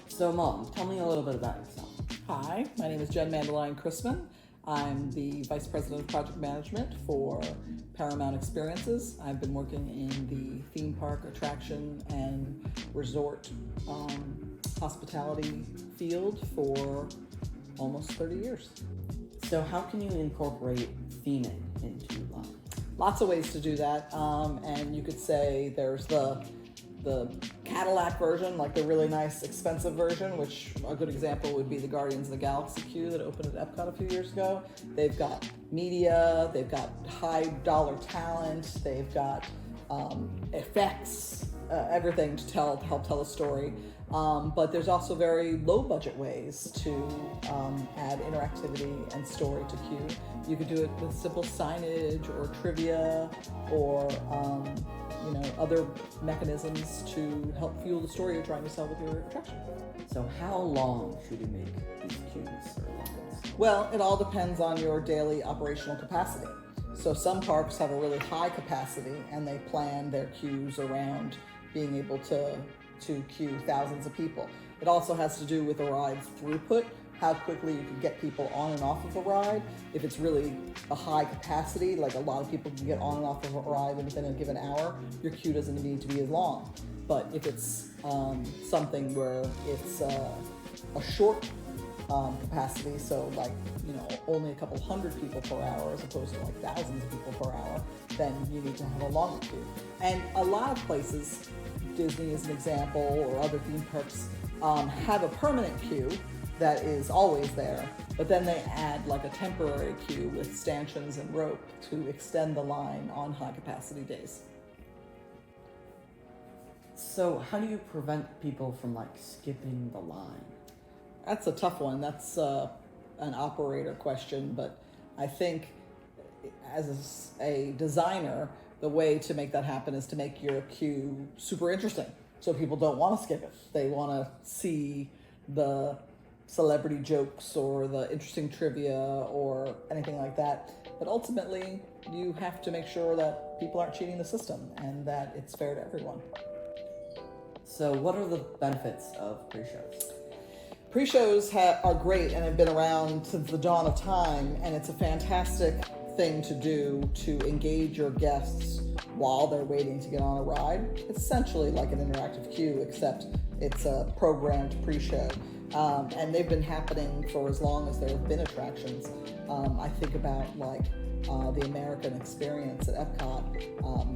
So, Mom, tell me a little bit about yourself. Hi, my name is Jen Mandelion Chrisman. I'm the Vice President of Project Management for Paramount Experiences. I've been working in the theme park, attraction, and resort hospitality field for almost 30 years. So, how can you incorporate theming into Lime? Lots of ways to do that, and you could say there's the Cadillac version, like the really nice, expensive version, which a good example would be the Guardians of the Galaxy queue that opened at Epcot a few years ago. They've got media, they've got high dollar talent, they've got effects, everything to help tell a story. But there's also very low budget ways to add interactivity and story to queue. You could do it with simple signage or trivia or other mechanisms to help fuel the story you're trying to tell with your attraction. So, how long should you make these queues or lines? Well, it all depends on your daily operational capacity. So some parks have a really high capacity and they plan their queues around being able to queue thousands of people. It also has to do with the ride's throughput, how quickly you can get people on and off of a ride. If it's really a high capacity, like a lot of people can get on and off of a ride within a given hour, your queue doesn't need to be as long. But if it's something where it's a short capacity, so like only a couple hundred people per hour as opposed to like thousands of people per hour, then you need to have a longer queue. And a lot of places, Disney as an example, or other theme parks, have a permanent queue that is always there, but then they add like a temporary queue with stanchions and rope to extend the line on high capacity days. So, how do you prevent people from skipping the line? That's a tough one. That's an operator question, but I think as a designer, the way to make that happen is to make your queue super interesting, so people don't want to skip it. They want to see the celebrity jokes or the interesting trivia or anything like that. But ultimately, you have to make sure that people aren't cheating the system and that it's fair to everyone. So, what are the benefits of pre-shows? Pre-shows are great and have been around since the dawn of time, and it's a fantastic thing to do to engage your guests while they're waiting to get on a ride. It's essentially like an interactive queue, except it's a programmed pre-show. And they've been happening for as long as there have been attractions. I think about the American Experience at Epcot,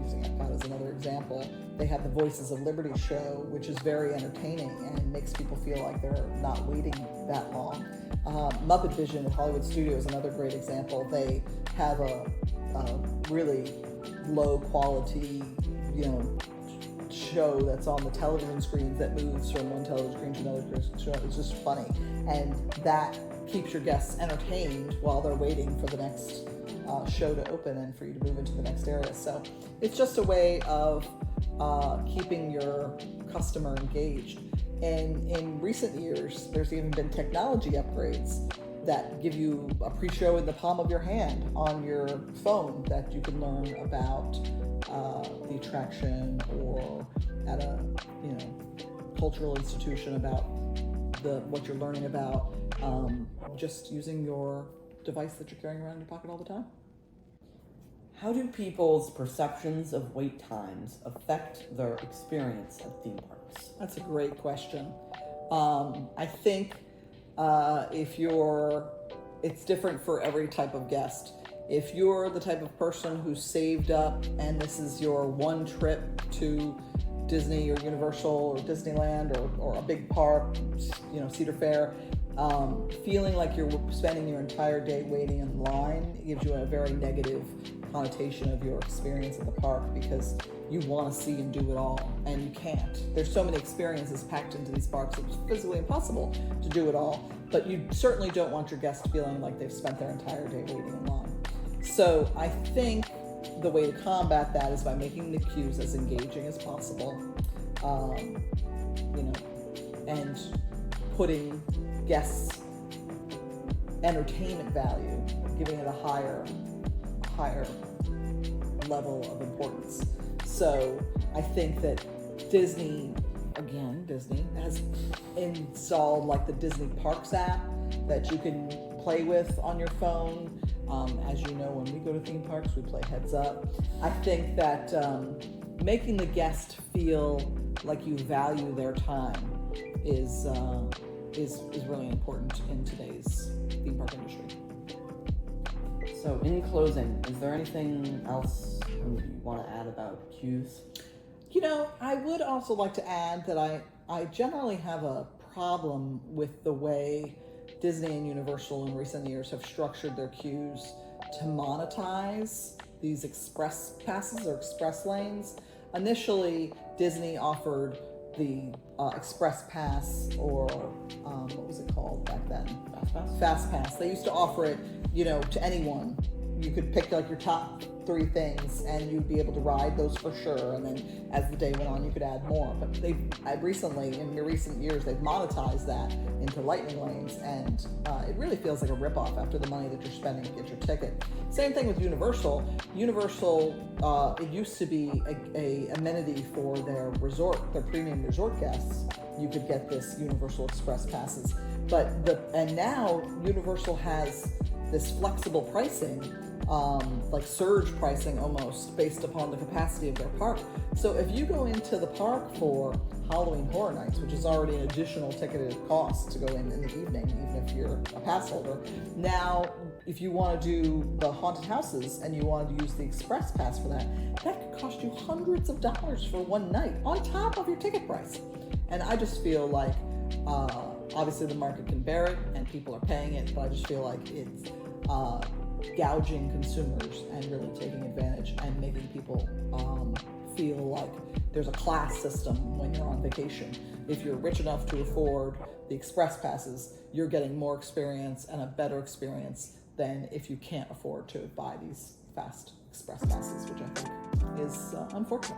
using Epcot as another example. They have the Voices of Liberty show, which is very entertaining and makes people feel like they're not waiting that long. Muppet Vision at Hollywood Studios, another great example. They have a really low quality, show that's on the television screens that moves from one television screen to another show. It's just funny, and that keeps your guests entertained while they're waiting for the next show to open and for you to move into the next area. So it's just a way of keeping your customer engaged. And in recent years, there's even been technology upgrades that give you a pre-show in the palm of your hand on your phone that you can learn about the attraction, or at a cultural institution about what you're learning about, just using your device that you're carrying around in your pocket all the time. How do people's perceptions of wait times affect their experience at theme parks? That's a great question. I think it's different for every type of guest. If you're the type of person who's saved up and this is your one trip to Disney or Universal or Disneyland or a big park, Cedar Fair, feeling like you're spending your entire day waiting in line gives you a very negative connotation of your experience at the park, because you want to see and do it all, and you can't. There's so many experiences packed into these parks, it's physically impossible to do it all, but you certainly don't want your guests feeling like they've spent their entire day waiting in line. So I think the way to combat that is by making the queues as engaging as possible. and putting guests' entertainment value, giving it a higher level of importance. So I think that Disney has installed like the Disney Parks app that you can play with on your phone. As you know, when we go to theme parks, we play Heads Up. I think that making the guest feel like you value their time is really important in today's theme park industry. So in closing, is there anything else you want to add about queues? You know, I would also like to add that I generally have a problem with the way Disney and Universal in recent years have structured their queues to monetize these express passes or express lanes. Initially, Disney offered the express pass, or what was it called back then? Fast pass. They used to offer it, to anyone. You could pick like your top 3 things and you'd be able to ride those for sure. And then as the day went on, you could add more. But in recent years, they've monetized that into lightning lanes, and it really feels like a ripoff after the money that you're spending to get your ticket. Same thing with Universal. Universal, it used to be a amenity for their premium resort guests. You could get this Universal Express passes, and now Universal has this flexible pricing, like surge pricing almost, based upon the capacity of their park. So if you go into the park for Halloween Horror Nights, which is already an additional ticketed cost to go in the evening, even if you're a pass holder, now if you want to do the haunted houses and you want to use the express pass for that could cost you hundreds of dollars for one night on top of your ticket price. And I just feel like obviously the market can bear it and people are paying it, but I just feel like it's gouging consumers and really taking advantage and making people feel like there's a class system when you're on vacation. If you're rich enough to afford the express passes, you're getting more experience and a better experience than if you can't afford to buy these fast express passes, which I think is unfortunate.